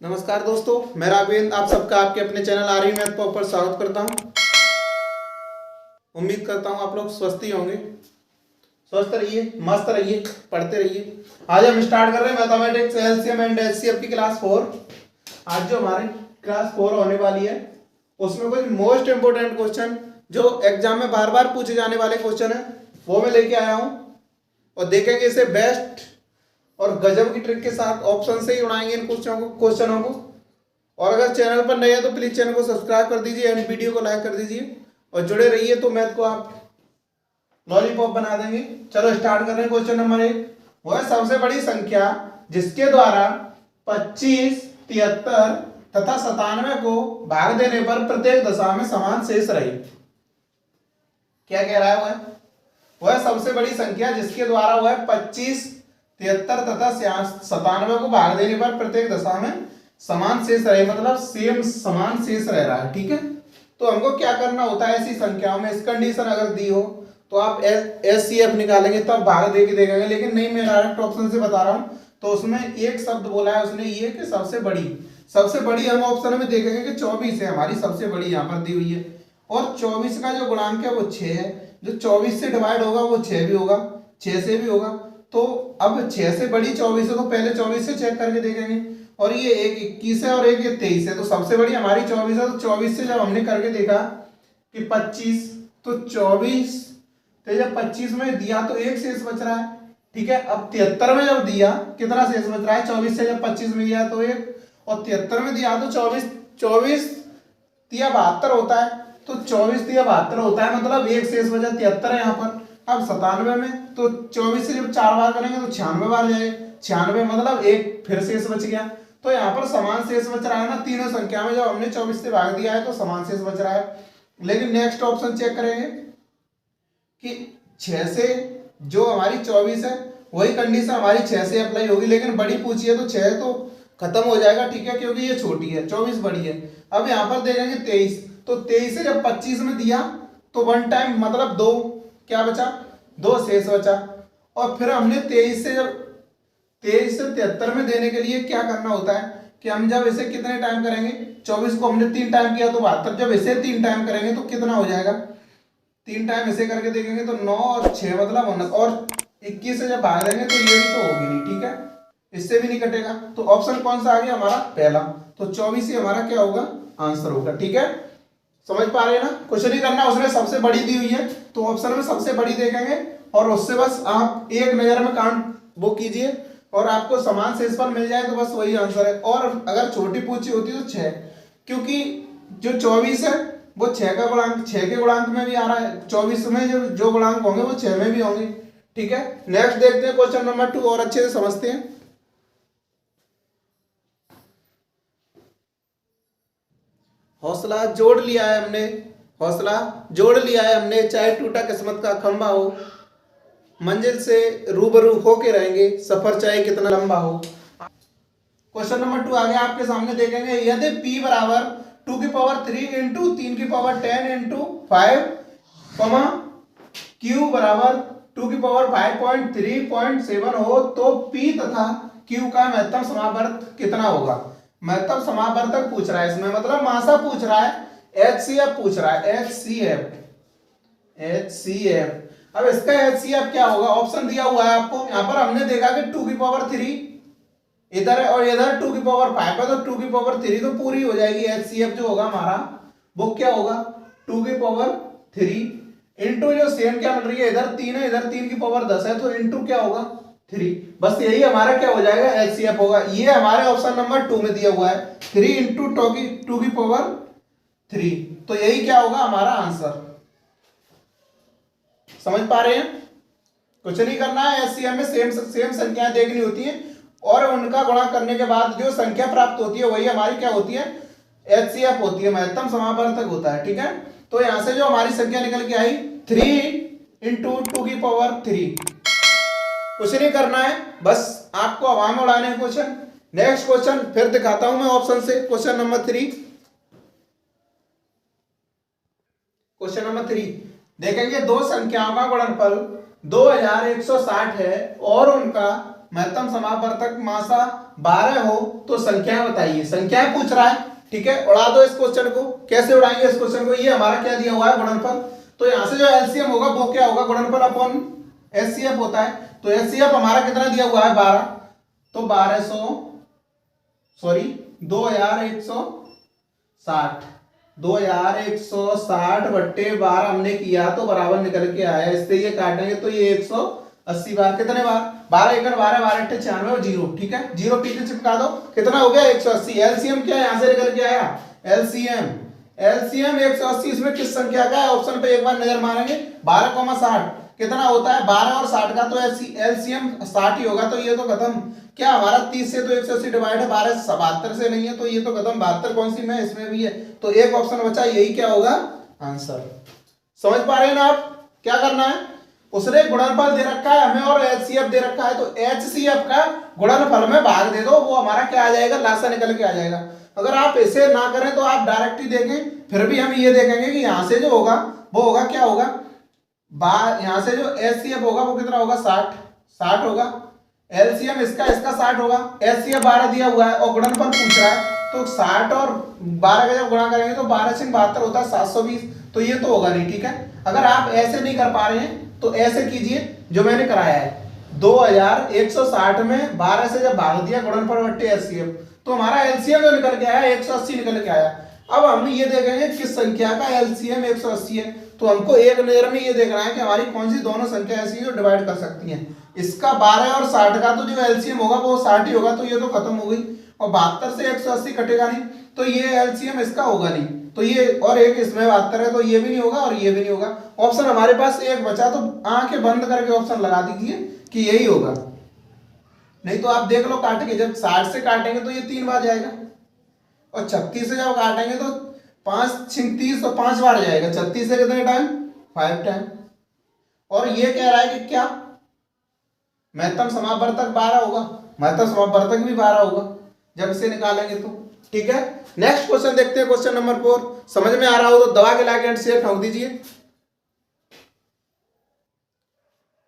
नमस्कार दोस्तों, मैं राघवेंद्र आप सबका आपके अपने चैनल आर्य मैथ पर स्वागत करता हूं। उम्मीद करता हूं आप लोग स्वस्थ ही होंगे। स्वस्थ रहिए, मस्त रहिए, पढ़ते रहिए। आज हम स्टार्ट कर रहे हैं मैथमेटिक्स एलसीएम एंड एचसीएफ की क्लास 4। आज जो हमारी क्लास 4 होने वाली है उसमें कुछ मोस्ट इंपोर्टेंट क्वेश्चन जो एग्जाम में बार बार पूछे जाने वाले क्वेश्चन है वो मैं लेके आया हूँ और देखेंगे इसे बेस्ट और गजब की ट्रिक के साथ ऑप्शन से ही उड़ाएंगे इन क्वेश्चनों को। और अगर चैनल पर नए हैं तो प्लीज चैनल को सब्सक्राइब कर दीजिए एंड वीडियो को लाइक कर दीजिए और जुड़े रहिए तो मैथ को आप लॉलीपॉप बना देंगे। चलो स्टार्ट कर रहे हैं। क्वेश्चन नंबर 1, वह सबसे बड़ी संख्या जिसके द्वारा 25, 73 तथा 97 को भाग देने पर प्रत्येक दशा में समान शेष रही। क्या कह रहा है? वह सबसे बड़ी संख्या जिसके द्वारा वह 25, 73 तथा 97 को भाग देने पर प्रत्येक दशा में समान शेष रहे, मतलब सेम समान शेष रह रहा है। ठीक है, तो हमको क्या करना होता है ऐसी संख्याओं में, इस कंडीशन अगर दी हो तो आप एचसीएफ निकालेंगे तब भाग दे के देखेंगे। लेकिन नहीं, मैं डायरेक्ट ऑप्शन से बता रहा हूं तो उसमें एक शब्द बोला है उसने ये कि सबसे बड़ी हम ऑप्शन में देखेंगे कि 24 है हमारी सबसे बड़ी यहाँ पर दी हुई है और 24 का जो गुणांक है वो 6 है। जो 24 से डिवाइड होगा वो 6 भी होगा, 6 से भी होगा। तो अब 6 से बड़ी 24 है तो पहले 24 से चेक करके देखेंगे और ये एक 21 है और एक ये 23 है तो सबसे बड़ी हमारी 24 है। तो 24 से जब हमने करके देखा कि 25 तो 24 तो जब 25 में दिया तो एक शेष बच रहा है। ठीक है, अब 73 में जब दिया कितना शेष बच रहा है? 24 से जब 25 में दिया तो एक और 73 में दिया तो 24 तिया 72 होता है। तो 24 तिया 72 होता है, मतलब एक शेष बचा 73 है यहाँ पर। अब 97 में तो 24 से जब 4 बार करेंगे तो 96 बार जाएगा, 96 मतलब एक फिर शेष बच गया। तो यहाँ पर समान शेष बच रहा है ना, तीनों संख्या में जब हमने 24 से भाग दिया है तो समान शेष बच रहा है। लेकिन नेक्स्ट ऑप्शन चेक करेंगे कि 6 से जो हमारी 24 है वही कंडीशन हमारी 6 से अप्लाई होगी, लेकिन बड़ी पूछी है तो 6 तो खत्म हो जाएगा। ठीक है, क्योंकि ये छोटी है, 24 बड़ी है। अब यहाँ पर देखेंगे 23, तो 23 से जब 25 में दिया तो वन टाइम मतलब 2 क्या बचा? 2 शेष बचा। और फिर हमने 23 से 73 में देने के लिए क्या करना होता है कि हम जब इसे कितने टाइम करेंगे, 24 को हमने 3 टाइम किया तो 72, जब इसे 3 टाइम करेंगे तो कितना हो जाएगा? 3 टाइम इसे करके देखेंगे तो 9 और 6 मतलब 19 और 21 से जब भाग देंगे तो ये भी तो होगी नहीं। ठीक है, इससे भी नहीं कटेगा। तो ऑप्शन कौन सा आ गया हमारा? पहला। तो 24 ही हमारा क्या होगा? आंसर होगा। ठीक है, समझ पा रहे हैं ना? कुछ नहीं करना, उसने सबसे बड़ी दी हुई है तो ऑप्शन में सबसे बड़ी देखेंगे और उससे बस आप एक नजर में काउंट वो कीजिए और आपको समान शेषफल मिल जाए तो बस वही आंसर है। और अगर छोटी पूछी होती तो 6, क्योंकि जो 24 है वो 6 का गुणांक 6 के गुणांक में भी आ रहा है, 24 में जो गुणांक होंगे वो 6 में भी होंगे। ठीक है, नेक्स्ट देखते हैं क्वेश्चन नंबर 2 और अच्छे से समझते हैं। हौसला जोड़ लिया है हमने, चाहे टूटा किस्मत का खंभा हो, मंजिल से रूबरू होके रहेंगे, सफर चाहे कितना लंबा हो। क्वेश्चन नंबर 2 आ गया आपके सामने, देखेंगे यदि p बराबर 2 की पावर 3 इंटू 3 की पावर 10 इंटू 5 q बराबर 2 की पावर 5.3.7 हो तो p तथा q का महत्तम समावर्त कितना होगा? महत्तम समावर्तक पूछ रहा है इसमें, मतलब मासा पूछ रहा है, HCF पूछ रहा है, HCF। अब इसका HCF क्या होगा? ऑप्शन दिया हुआ है आपको। यहाँ पर हमने देखा कि 2 की पावर 3 इधर है और इधर 2 की पावर 5 है तो 2 की पावर 3 तो पूरी हो जाएगी। HCF जो होगा हमारा वो क्या होगा? 2 की पावर 3 इंटू जो सेम क्या मिल रही है, इधर 3 है, इधर 3 की पावर 10 है तो इंटू क्या होगा? 3। बस यही हमारा क्या हो जाएगा? HCF होगा। ये हमारे ऑप्शन नंबर 2 में दिया हुआ है, 3 इंटू 2 की पावर 3, तो यही क्या होगा हमारा आंसर। समझ पा रहे हैं? कुछ नहीं करना है, एचसीएफ में सेम संख्याएं देखनी होती हैं और उनका गुणा करने के बाद जो संख्या प्राप्त होती है वही हमारी क्या होती है? एचसीएफ होती है, महत्तम समावर्तक होता है। ठीक है, तो यहां से जो हमारी संख्या निकल के आई 3 इंटू 2 की पावर 3। कुछ नहीं करना है, बस आपको हवा में उड़ाने हैं क्वेश्चन। नेक्स्ट क्वेश्चन फिर दिखाता हूं मैं ऑप्शन से। क्वेश्चन नंबर 3 देखेंगे, दो संख्याओं का गुणनफल 2160 है और उनका महत्तम समापवर्तक मासा 12 हो तो संख्याएं बताइए। संख्याएं पूछ रहा है, ठीक है। उड़ा दो इस क्वेश्चन को। कैसे उड़ाएंगे इस क्वेश्चन को? ये हमारा क्या दिया हुआ है, गुणनफल। तो यहां से जो एलसीएम होगा वो क्या होगा, गुणनफल अपॉन एचसीएफ होता है। तो एचसीएफ हमारा कितना दिया हुआ है, 12। तो 2160 2160 बट्टे 12 हमने किया तो बराबर निकल के आया। इससे ये काटेंगे तो ये 180 बार। कितने बार? 12 एकड़ 12 12 अट्ठे 96 और 0, ठीक है। 0 पीछे चिपका दो, कितना हो गया, 180। एलसीएम क्या यहां से निकल के आया, एलसीएम 180। इसमें किस संख्या का है, ऑप्शन पे एक बार नजर मारेंगे। 12,60 कितना होता है, 12 और 60 का तो एलसीएम 60 ही होगा। तो ये तो खत्म। क्या हमारा 30 से तो 180 डिवाइड है, 12 72 से नहीं है, तो ये तो खत्म। 72 कौन सी में, इसमें भी है। तो एक ऑप्शन बचा, यही क्या होगा आंसर। समझ पा रहे हैं ना आप? क्या करना है, उसने गुणनफल दे रखा है हमें और एचसीएफ दे रखा है, तो एचसीएफ का गुणनफल में भाग दे दो, वो हमारा क्या आ जाएगा, लासा निकल के आ जाएगा। अगर आप ऐसे ना करें तो आप डायरेक्ट ही देखें, फिर भी हम ये देखेंगे कि यहां से जो होगा वो होगा क्या होगा, यहां से जो एचसीएफ होगा वो कितना होगा, 60 होगा। एलसीएम इसका 60 होगा। एचसीएफ 12 दिया हुआ है और गुणनफल पूछ रहा है, तो 60 और 12 का जब गुणा करेंगे तो 12 से 72 होता है 720। तो ये तो होगा नहीं, ठीक है। अगर आप ऐसे नहीं कर पा रहे हैं तो ऐसे कीजिए जो मैंने कराया है। 2160 में 12 से जब भाग दिया गुणनफल बट्टे एचसीएफ, तो हमारा एलसीएम जो निकल के आया 180 निकल के आया। अब हम ये देखेंगे किस संख्या का एलसीएम 180 है। तो हमको एक नजर में ये देखना है कि हमारी कौन सी दोनों संख्या ऐसी है जो डिवाइड कर सकती हैं। इसका 12 और 60 का तो जो एलसीएम होगा वो 60 ही होगा, तो ये तो खत्म हो गई। और 72 से 180 कटेगा नहीं, तो ये एलसीएम इसका होगा नहीं। तो ये और एक इसमें 72 है, तो ये भी नहीं होगा और ये भी नहीं होगा। ऑप्शन हमारे पास एक बचा, तो आंखें बंद करके ऑप्शन लगा दीजिए कि यही होगा। नहीं तो आप देख लो काट के, जब 60 से काटेंगे तो ये 3 बार जाएगा, और 36 से जब काटेंगे तो 5 36 तो 5 बार जाएगा। 36 से कितने टाइम, 5 टाइम। और ये कह रहा है कि क्या महत्तम समापवर्तक 12 होगा, महत्तम समापवर्तक भी 12 होगा जब इसे निकालेंगे तो, ठीक है। नेक्स्ट क्वेश्चन देखते हैं, क्वेश्चन नंबर 4। समझ में आ रहा हो तो दबा के लाके एंड शेयर ठोक दीजिए।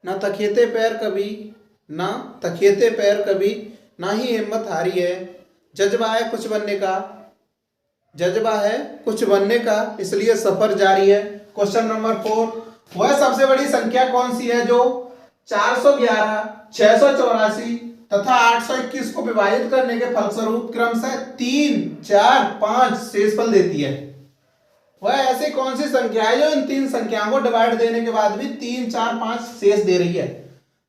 ना थकेते पैर कभी, ना थकेते पैर कभी, ना ही हिम्मत हारी है, जज्बा है कुछ बनने का, जज्बा है कुछ बनने का, इसलिए सफर जारी है। क्वेश्चन नंबर 4, वह सबसे बड़ी संख्या कौन सी है जो 411, 684 तथा 821 को विभाजित करने के फलस्वरूप क्रमशः 3, 4, 5 शेषफल देती है। वह ऐसी कौन सी संख्या है जो इन 3 संख्याओं को डिवाइड देने के बाद भी 3, 4, 5 शेष दे रही है।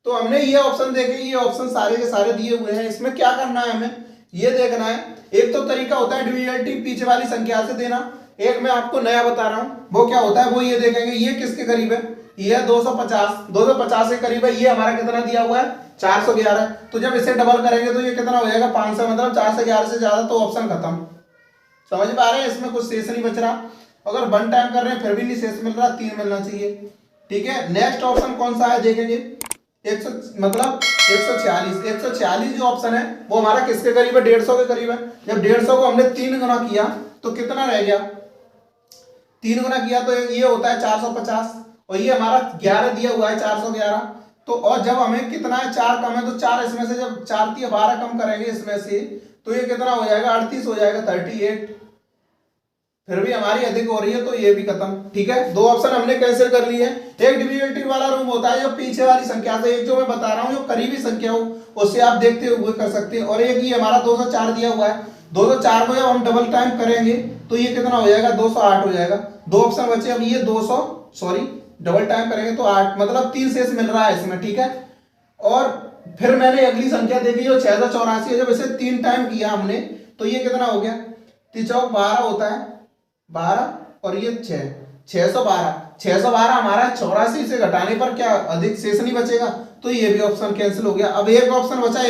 तो हमने ये ऑप्शन देखे, ये ऑप्शन सारे के सारे दिए हुए हैं। इसमें क्या करना है, हमें ये देखना है। एक तो तरीका होता है डिविजबिलिटी पीछे वाली संख्या से देना, एक मैं आपको नया बता रहा हूं, वो क्या होता है, वो ये देखेंगे ये किसके करीब है, ये 250 के करीब है। ये हमारा कितना दिया हुआ है, 411। तो जब इसे डबल करेंगे तो ये कितना हो जाएगा, 500, मतलब 4 से 11 से ज्यादा, तो ऑप्शन खत्म। समझ पा रहे हैं, इसमें कुछ शेष नहीं बच रहा। अगर 1 टाइम कर रहे हैं फिर भी नहीं शेष मिल रहा, 3 मिलना चाहिए, ठीक है। नेक्स्ट ऑप्शन कौन सा है देखेंगे, 146 जो ऑप्शन है वो हमारा किसके करीब है, 150 के करीब है। जब 150 को हमने 3 गुना किया तो कितना रह गया, 3 गुना किया तो ये होता है 450, और ये हमारा 11 दिया हुआ है 411। तो और जब हमें कितना है, 4 कम है, तो 4 इसमें से जब 4 3 12 कम करेंगे इसमें से, तो ये कितना हो जाएगा, 38 हो जाएगा, 38। फिर भी हमारी अधिक हो रही है, तो ये भी खत्म, ठीक है। 2 ऑप्शन हमने कैंसिल कर लिए। एक डिविजबिलिटी वाला रूम होता है जो पीछे वाली संख्या से, एक जो मैं बता रहा हूँ जो करीबी संख्या हो उससे आप देखते हुए कर सकते हैं। और एक ही हमारा 204 दिया हुआ है, 204 को जब हम डबल टाइम करेंगे तो ये कितना हो जाएगा, 208 हो जाएगा। 2 ऑप्शन बचे, अब ये 200 डबल टाइम करेंगे तो 8, मतलब 3 शेष मिल रहा है इसमें, ठीक है। और फिर मैंने अगली संख्या देखी जो 684 है, जब इसे 3 टाइम किया हमने तो ये कितना हो गया, 3 चौक 12 होता है, 12 और ये 612 हमारा 84 से घटाने पर क्या अधिक शेष नहीं बचेगा, तो ये भी ऑप्शन कैंसिल हो गया। अब एक ऑप्शन बचा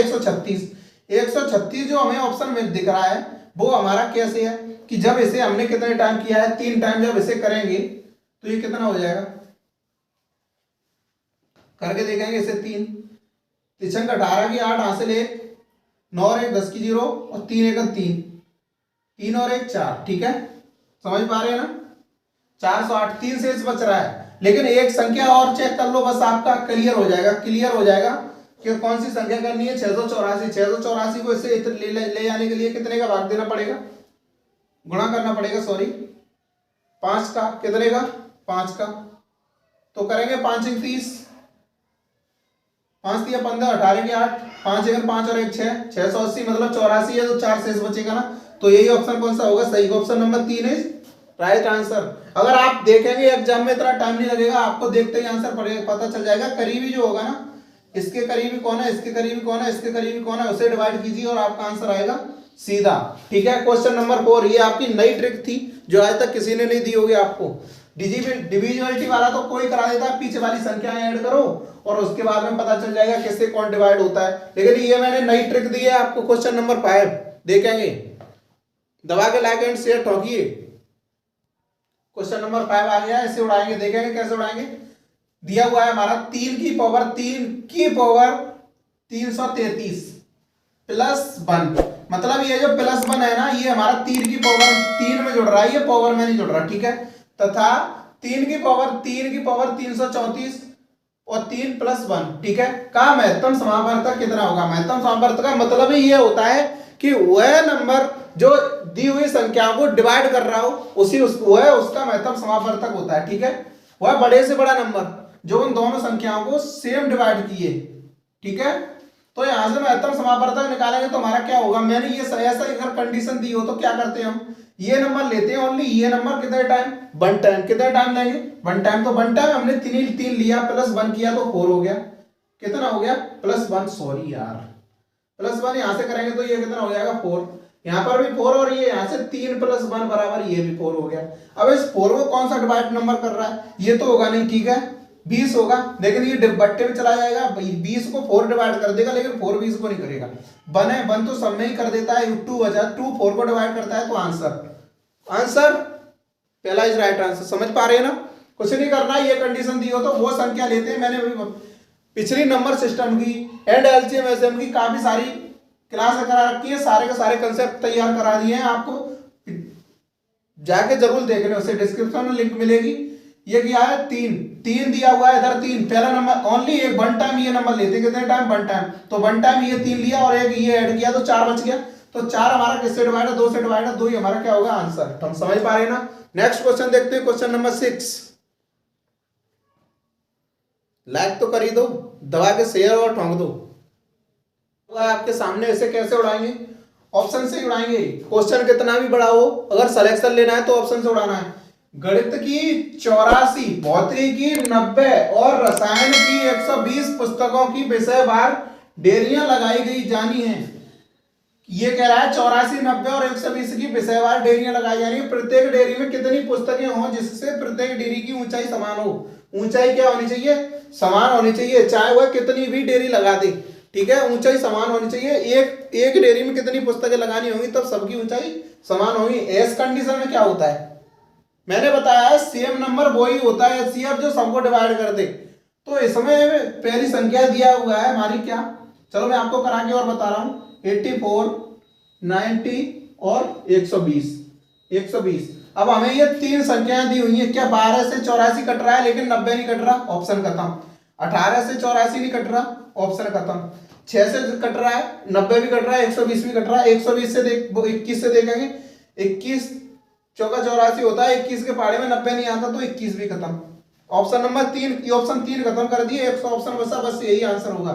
136 जो हमें ऑप्शन में दिख रहा है वो हमारा कैसे है कि जब इसे हमने कितने टाइम किया है, 3 टाइम जब इसे करेंगे तो ये कितना हो जाएगा, करके देखेंगे इसे 3 3 18 की 8 हासिल 1, 9 और 1 10 की 0 और 3 1 3, 3 और 1 4, ठीक है। समझ पा रहे हैं ना, 408, 3 शेष बच रहा है। लेकिन एक संख्या और चेक कर लो, बस आपका क्लियर हो जाएगा, कि कौन सी संख्या करनी है, 684। 684 को इससे ले जाने के लिए कितने का भाग देना पड़ेगा, गुणा करना पड़ेगा, सॉरी 5 का, कितने का 5 का। तो करेंगे 5 एक 30, 5 दिया 15, 18 के 8, 5 एक 5 और 1 6, 680 मतलब 84 है, तो 4 शेष बचेगा ना। तो यही ऑप्शन कौन सा होगा, सही option number 3 is right answer. अगर आप देखेंगे एग्जाम में इतना टाइम नहीं लगेगा, आपको देखते ही आंसर पता चल जाएगा। करीबी जो होगा ना, इसके करीबी कौन है, इसके करीबी कौन है, इसके करीबी कौन है, उसे डिवाइड कीजिए और आपका आंसर आएगा सीधा। ठीक है, क्वेश्चन नंबर 4, ये आपकी नई ट्रिक थी जो आज तक किसी ने नहीं दी होगी आपको। डिविजिबिलिटी वाला तो कोई करा देता है, पीछे वाली संख्याएं ऐड करो और उसके बाद में पता चल जाएगा किससे कौन डिवाइड होता है। लेकिन ये मैंने नई ट्रिक दी है आपको। क्वेश्चन नंबर 5 देखेंगे, दबा के लाइक एंड शेयर ठोकिए। क्वेश्चन नंबर 5 आ गया, इसे उड़ाएंगे, देखेंगे कैसे उड़ाएंगे। दिया हुआ है हमारा 3 की पावर 333 प्लस 1, मतलब ये जो प्लस 1 है ना, ये हमारा 3 की पावर 3 में जुड़ रहा है, ये पावर में नहीं जुड़ रहा। ठीक है, तथा 3 की पावर 334 और 3 प्लस 1। ठीक है, का महत्तम समापवर्तक कितना होगा। महत्तम समापवर्तक का मतलब ही ये होता है कि वह नंबर जो दी हुई संख्या को डिवाइड कर रहा हो वह उसका महत्तम समापवर्तक होता है। ठीक है, वह बड़े से बड़ा नंबर जो उन दोनों संख्याओं को सेम डिवाइड किए। ठीक है, तो यहां से महत्तम समापवर्तक निकालेंगे तो हमारा क्या होगा। मैंने ये ऐसा अगर कंडीशन दी हो तो क्या करते हैं हम, ये नंबर लेते हैं ओनली, ये नंबर कितने टाइम, 1 टाइम। कितने टाइम लेंगे, 1 टाइम। तो 1 टाइम हमने 3 लिया, प्लस 1 किया तो 4 हो गया। कितना हो गया, प्लस 1, सॉरी यार, प्लस 1 यहां से करेंगे तो ये कितना हो जाएगा 4, यहां पर भी 4 और ये यहां से 3 प्लस 1 बराबर ये भी 4 हो गया। अब इस 4 को कौन सा डिवाइड नंबर कर रहा है, ये तो होगा नहीं। ठीक है, 20 होगा, लेकिन ये बट्टे में चला जाएगा, 20 को 4 डिवाइड कर देगा, लेकिन 4 20 को नहीं करेगा। 1 है, 1 तो सब में ही कर देता है, 2 बचा, 2 4 को डिवाइड करता है, तो आंसर पहला इज राइट आंसर। समझ पा रहे हैं ना, कुछ नहीं करना। ये कंडीशन दी हो तो वो संख्या लेते हैं। मैंने पिछली नंबर सिस्टम की एंड एलसीएम एसएम की काफी सारी क्लास करा रखी है, सारे के सारे कंसेप्ट तैयार करा दिए हैं, आपको जाके जरूर देख लें, उसे डिस्क्रिप्शन में लिंक मिलेगी। ये क्या है, 3 दिया हुआ है इधर, 3 पहला नंबर ओनली एक 1 टाइम ये नंबर लेते, कितने टाइम, 1 टाइम। तो 1 टाइम ये 3 लिया और एक ये ऐड किया तो 4 बच गया। तो 4 हमारा किससे डिवाइड है, 2 से डिवाइड है, 2 ही हमारा क्या होगा आंसर। हम समझ पा रहे हैं ना। नेक्स्ट क्वेश्चन देखते हैं, क्वेश्चन नंबर 6। लाइक तो कर ही दो, दबा के शेयर और ठोंक दो। आपके सामने ऐसे कैसे उड़ाएंगे, ऑप्शन से उड़ाएंगे। क्वेश्चन कितना भी बड़ा हो, अगर सिलेक्शन लेना है तो ऑप्शन से उड़ाना है। गणित की 84, भौतिकी की 90 और रसायन की 120 पुस्तकों की विषयवार डेयरियां लगाई गई जानी है। ये कह रहा है 84, 90 और 120 की विषयवार डेयरियां लगाई जानी है। प्रत्येक डेयरी में कितनी पुस्तकें हों जिससे प्रत्येक डेयरी की ऊंचाई समान हो। ऊंचाई क्या होनी चाहिए, समान होनी चाहिए, चाहे वह कितनी भी डेयरी लगा दे। ठीक है, ऊंचाई समान होनी चाहिए। एक डेयरी में कितनी पुस्तकें लगानी होंगी तब सबकी ऊंचाई समान होगी। एस कंडीशन में क्या होता है, मैंने बताया है सेम नंबर वही होता है एचसीएफ जो सबको डिवाइड कर दे। तो इसमें पहली संख्या दिया हुआ है हमारी क्या, चलो मैं आपको करा के और बता रहा हूं, 84, 90 और 120। अब हमें ये 3 संख्याएं दी हुई है, क्या 12 से 84 कट रहा है लेकिन 90 नहीं कट रहा, ऑप्शन खत्म। 18 से 84 नहीं कट रहा, ऑप्शन खत्म। 6 से कट रहा है, 90 भी कट रहा है, 120 भी कट रहा है। 120 से 21 से देखेंगे, 21 चौका 84 होता है, 21 के पहाड़े में 90 नहीं आता तो 21 भी खत्म। ऑप्शन नंबर 3, ऑप्शन 3 खत्म कर दिए, 100 ऑप्शन बचा, बस यही आंसर होगा।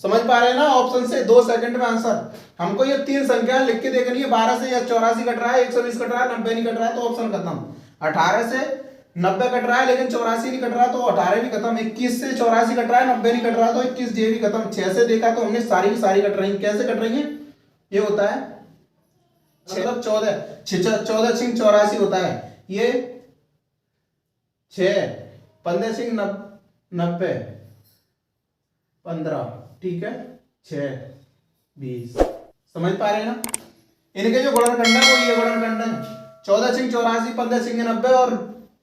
समझ पा रहे हैं ना, ऑप्शन से 2 सेकंड में आंसर। हमको ये 3 संख्या लिख के देखनी है, 12 से 84 कट रहा है, 120 कट रहा है, 90 नहीं कट रहा है तो ऑप्शन खत्म। 18 से 90 कट रहा है लेकिन 84 नहीं कट रहा तो 18 भी खत्म। 21 से 84 कट रहा है, 90 नहीं कट रहा तो 21 जे भी खत्म। 6 से देखा तो हमने सारी की सारी कट रही है। कैसे कट रही है, ये होता है मतलब 14 सिंह 84 होता है, ये 6 15 सिंह 90 15, ठीक है, 6 20। समझ पा रहे हैं ना, इनके जो गुणनखंड है वो ये गुणनखंड है, 14 सिंह 84, 15 सिंह 90 और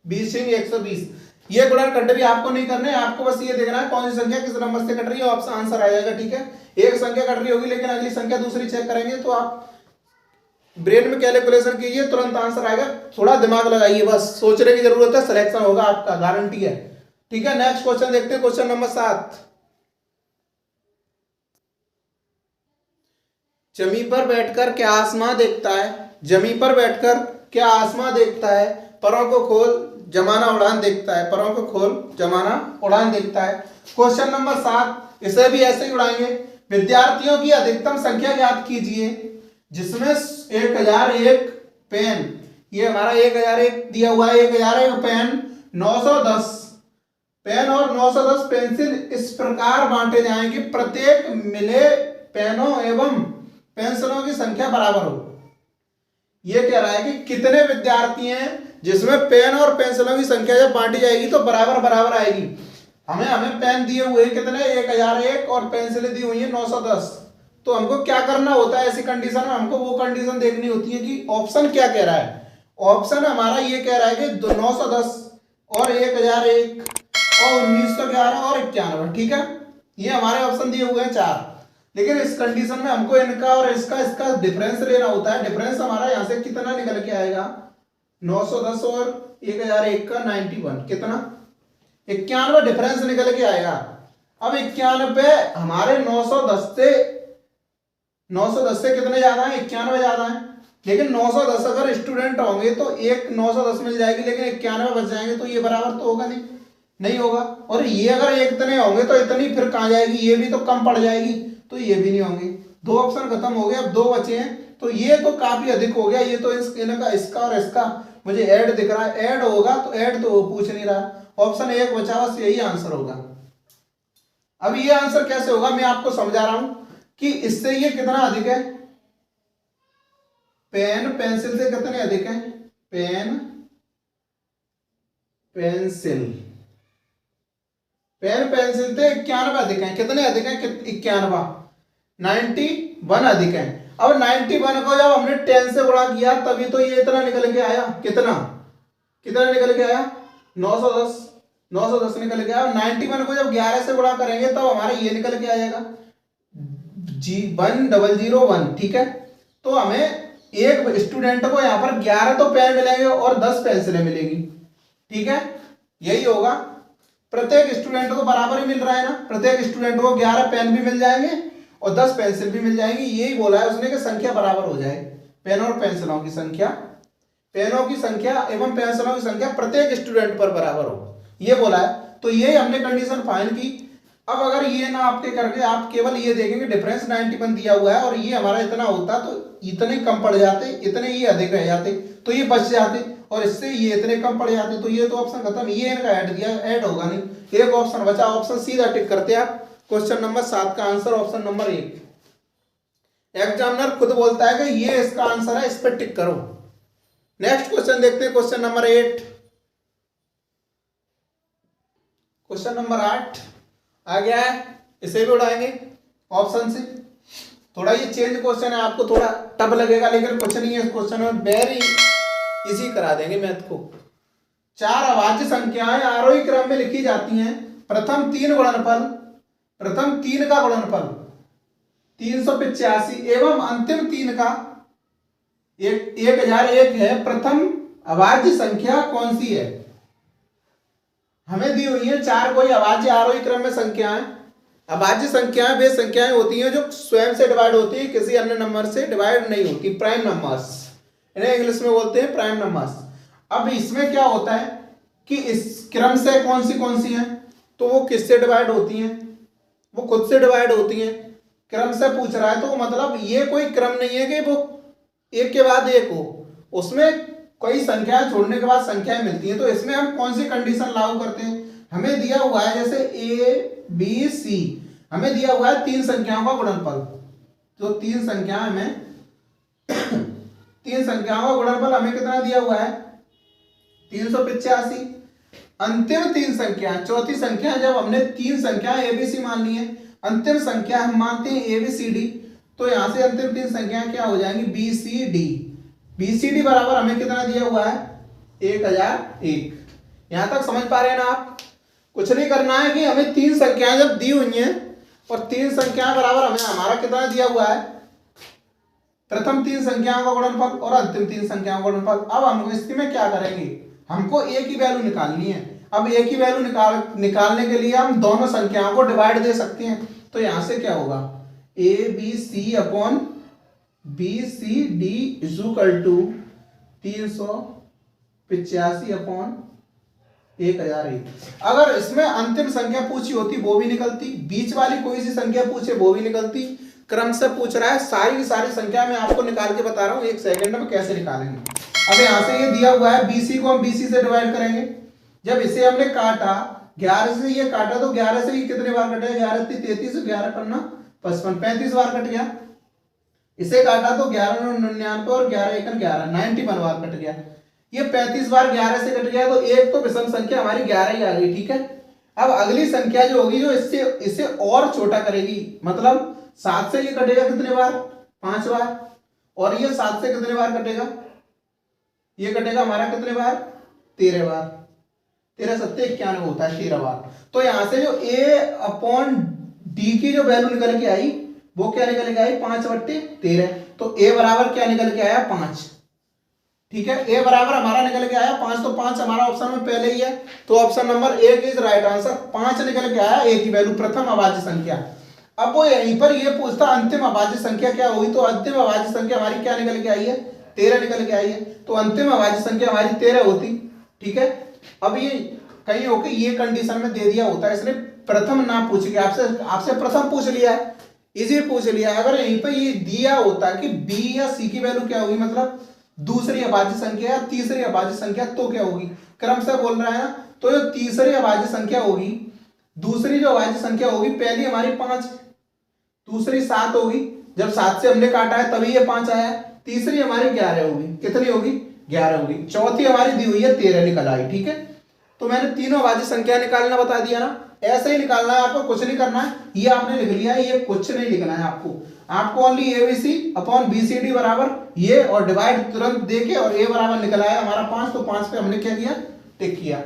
20 सिंह 120। ये गुणनखंड भी आपको नहीं करने, आपको बस ये देखना है कौन सी संख्या किस नंबर से कट रही है, आपसे आंसर आ जाएगा। ठीक है, एक संख्या कट रही होगी लेकिन अगली संख्या दूसरी चेक करेंगे तो आप ब्रेन में कैलकुलेशन कीजिए, तुरंत आंसर आएगा। थोड़ा दिमाग लगाइए, बस सोचने की जरूरत है, सिलेक्शन होगा आपका, गारंटी है। ठीक है, नेक्स्ट क्वेश्चन देखते हैं, क्वेश्चन नंबर 7। जमीन पर बैठकर क्या आसमां देखता है, जमीन पर बैठकर क्या आसमां देखता है, परों को खोल जमाना उड़ान देखता है, परों को खोल जमाना उड़ान देखता है। क्वेश्चन नंबर 7, इसे भी ऐसे ही उड़ाएंगे। विद्यार्थियों की अधिकतम संख्या ज्ञात कीजिए जिसमें 1001 पेन, ये हमारा 1001 दिया हुआ है, 1001 पेन, 910 पेन और 910 पेंसिल इस प्रकार बांटे जाएंगे प्रत्येक मिले पेनों एवं पेंसिलों की संख्या बराबर हो। ये कह रहा है कि कितने विद्यार्थी हैं जिसमें पेन और पेंसिलों की संख्या जब बांटी जाएगी तो बराबर बराबर आएगी। हमें पेन दिए हुए कितने 1001 और पेंसिलें दी हुई है 910। तो हमको क्या करना होता है ऐसी कंडीशन में, हमको वो कंडीशन देखनी होती है कि ऑप्शन क्या कह रहा है। ऑप्शन हमारा ये कह रहा है कि 910 और 1001 और 1911 और 91, ठीक है, ये हमारे ऑप्शन दिए हुए हैं 4। लेकिन इस कंडीशन में हमको इनका और इसका डिफरेंस लेना होता है। डिफरेंस हमारा यहाँ से कितना निकल के आएगा, 910 और 1001 का 91, कितना 91 डिफरेंस निकल के आएगा। अब 91 हमारे 910 से कितने ज्यादा है, 91 ज्यादा है। लेकिन 910 अगर स्टूडेंट होंगे तो एक 910 मिल जाएगी, लेकिन 91 बच जाएंगे तो ये बराबर तो होगा नहीं होगा। और ये अगर एक इतने होंगे तो इतनी फिर कहाँ जाएगी, ये भी तो कम पड़ जाएगी, तो ये भी नहीं होंगे। 2 ऑप्शन खत्म हो गए, अब 2 बचे हैं। तो ये तो काफी अधिक हो गया, ये तो इनका इसका और इसका मुझे ऐड दिख रहा है, ऐड होगा तो ऐड तो वो पूछ नहीं रहा। ऑप्शन 1 बचा, बस यही आंसर होगा। अब ये आंसर कैसे होगा मैं आपको समझा रहा हूं कि इससे ये कितना अधिक है, पेन पेंसिल से कितने अधिक है, पेन पेंसिल से 91 अधिक है। कितने अधिक है, 91, 91 अधिक है। अब 91 को जब हमने 10 से गुणा किया तभी तो ये इतना निकल के आया, कितना निकल के आया, 910 निकल के आया। 91 को जब 11 से गुणा करेंगे तब हमारा ये निकल के आएगा 1001, ठीक है। तो हमें एक स्टूडेंट को यहाँ पर 11 तो पेन मिलेंगे और 10 पेंसिलें मिलेंगी, ठीक है, यही होगा। प्रत्येक स्टूडेंट को बराबर ही मिल रहा है ना, प्रत्येक स्टूडेंट को 11 पेन भी मिल जाएंगे और 10 पेंसिल भी मिल जाएंगी। यही बोला है उसने कि संख्या बराबर हो जाए, पेन और पेंसिलों की संख्या, पेनों की संख्या एवं पेंसिलों की संख्या प्रत्येक स्टूडेंट पर बराबर हो, ये बोला है। तो ये हमने कंडीशन फाइंड की। अब अगर ये ना आपके करके आप केवल ये देखेंगे डिफरेंस 91 दिया हुआ है और ये हमारा इतना होता तो इतने कम पड़ जाते, इतने ये अधिक रह जाते तो ये बच जाते, और इससे ये इतने कम पड़ जाते। तो ये तो ऑप्शन खत्म, ये इनका ऐड दिया, ऐड होगा नहीं। एक ऑप्शन बचा, ऑप्शन सीधा टिक करते हैं आप। क्वेश्चन नंबर 7 का आंसर ऑप्शन नंबर 1। एग्जामिनर खुद बोलता है कि ये इसका आंसर है, इस पर टिक करो। नेक्स्ट क्वेश्चन देखते हैं, क्वेश्चन नंबर 8। क्वेश्चन नंबर 8 आ गया है, इसे भी उड़ाएंगे ऑप्शन से। थोड़ा ये चेंज क्वेश्चन है, आपको थोड़ा टफ लगेगा लेकिन कुछ नहीं है इस क्वेश्चन में, वेरी इजी करा देंगे मैथ को। 4 अभाज्य संख्याएं आरोही क्रम में लिखी जाती हैं। प्रथम 3 का गुणनफल 385 एवं अंतिम 3 का 1001 है। प्रथम अभाज्य संख्या कौन सी है? हमें दी हुई है 4 कोई अभाज्य आरोही क्रम में संख्याएं। अभाज्य संख्याएं वे संख्याएं होती हैं जो स्वयं से डिवाइड होती है, किसी अन्य नंबर से डिवाइड नहीं होती, प्राइम नंबर्स, इन्हें इंग्लिश में बोलते हैं प्राइम नंबर्स। अब इसमें क्या होता है कि इस क्रम से कौन सी हैं, तो वो किससे डिवाइड होती हैं, वो खुद से डिवाइड होती हैं। क्रम से पूछ रहा है तो मतलब ये कोई क्रम नहीं है कि वो एक के बाद एक हो, उसमें कई संख्याएं छोड़ने के बाद संख्याएं मिलती हैं। तो इसमें हम कौन सी कंडीशन लागू करते हैं? हमें दिया हुआ है जैसे A B C, हमें दिया हुआ है 3 संख्याओं का गुणनफल। तो 3 संख्याएं में 3 संख्याओं का गुणनफल हमें कितना दिया हुआ है? 385। अंतिम 3 संख्या, चौथी संख्या, जब हमने 3 संख्याएं ABC मान ली है, अंतिम संख्या हम मानते हैं ABCD, तो यहां से अंतिम 3 संख्याएं क्या हो जाएंगी? BCD। BCD बराबर हमें कितना दिया हुआ है? 1001। यहां तक समझ पा रहे हैं ना आप? कुछ नहीं करना है कि हमें 3 संख्याएं जब दी हुई हैं और 3 संख्याएं बराबर हमें हमारा कितना दिया हुआ है? प्रथम 3 संख्याओं का गुणनफल और अंतिम 3 संख्याओं का गुणनफल। अब हम इसमें क्या करेंगे? हमको A की वैल्यू निकालनी है। अब A की वैल्यू निकालने के लिए हम दोनों संख्याओं को डिवाइड दे सकते हैं। तो यहां से क्या होगा? ABC upon BCD is equal to 385/1001। अगर इसमें अंतिम संख्या पूछी होती वो भी निकलती, बीच वाली कोई सी संख्या पूछे वो भी निकलती, क्रम से पूछ रहा है, सारी की सारी संख्या मैं आपको निकाल के बता रहा हूं 1 सेकंड में कैसे निकालेंगे। अब यहां से ये दिया हुआ है BC को हम BC से डिवाइड करेंगे। जब इसे हमने काटा 11 से, ये काटा तो 11 से ही कितने बार कटेगा, 11 3 33, 11 पन्ना 55, 35 बार कट गया। इसे काटा तो 11 9 99 और 11 1 11, 91 बार कट गया। ये 35 बार 11 से कट गया तो एक तो विषम संख्या हमारी 11 ही आ गई, ठीक है। अब अगली संख्या जो होगी जो इसे और छोटा करेगी, मतलब 7 से ये कटेगा कितने बार, 5 बार, और ये 7 से कितने बार कटेगा, ये कटेगा हमारा कितने बार, 13 बार। 13 7 91 होता है 13 बार। तो यहां से जो A/D की जो वैल्यू निकल के आई वो क्या निकल के आई, 5/13। तो A बराबर क्या निकल के आया, 5, ठीक है। A बराबर हमारा निकल के आया 5, तो 5 हमारा ऑप्शन में पहले ही है, तो option number 1 is right answer. 5 निकल के आया A की वैल्यू, प्रथम अभाज्य संख्या। अब वो यहीं पर ये पूछता अंतिम अभाज्य संख्या क्या हुई, तो अंतिम अभाज्य संख्या हमारी क्या निकल के आई है, 13 निकल के आई है, तो अंतिम अभाज्य संख्या हमारी 13 होती, ठीक है। अब ये कहीं होके ये कंडीशन में दे दिया होता है, इसने प्रथम ना पूछ के आपसे प्रथम पूछ लिया है, इजी पूछ लिया है। अगर यहीं पे ये दिया होता कि B या C की वैल्यू क्या होगी, मतलब दूसरी अभाज्य संख्या या तीसरी अभाज्य संख्या, तो क्या होगी, क्रम से बोल रहा है ना, तो जो तीसरी अभाज्य संख्या होगी, दूसरी जो अभाज्य संख्या होगी, पहली हमारी 5, दूसरी 7 होगी, जब 7 से हमने काटा है तभी ये 5 आया, तीसरी हमारी 11 होगी, कितनी होगी, 11 होगी, चौथी हमारी दी हुई है 13 निकल आई, ठीक है। तो मैंने तीनों अभाज्य संख्या निकालना बता दिया ना, ऐसे ही निकालना है आपको, कुछ नहीं करना है, ये आपने लिख लिया है, ये कुछ नहीं लिखना है आपको ओनली ABC/BCD बराबर ये, और डिवाइड तुरंत देके, और A बराबर निकल आया हमारा 5, तो 5 पे हमने क्या किया, टिक किया।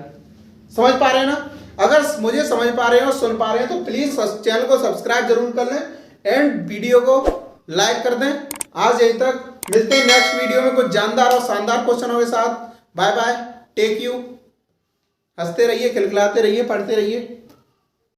समझ पा रहे हैं ना। अगर मुझे समझ पा रहे हो, सुन पा रहे हैं, तो प्लीज चैनल को सब्सक्राइब जरूर कर लें एंड वीडियो को लाइक कर दें। आज यहीं तक, मिलते हैं नेक्स्ट वीडियो में कुछ जानदार और शानदार क्वेश्चनों के साथ। बाय बाय, टेक यू, हंसते रहिए, खिलखिलाते रहिए, पढ़ते रहिए।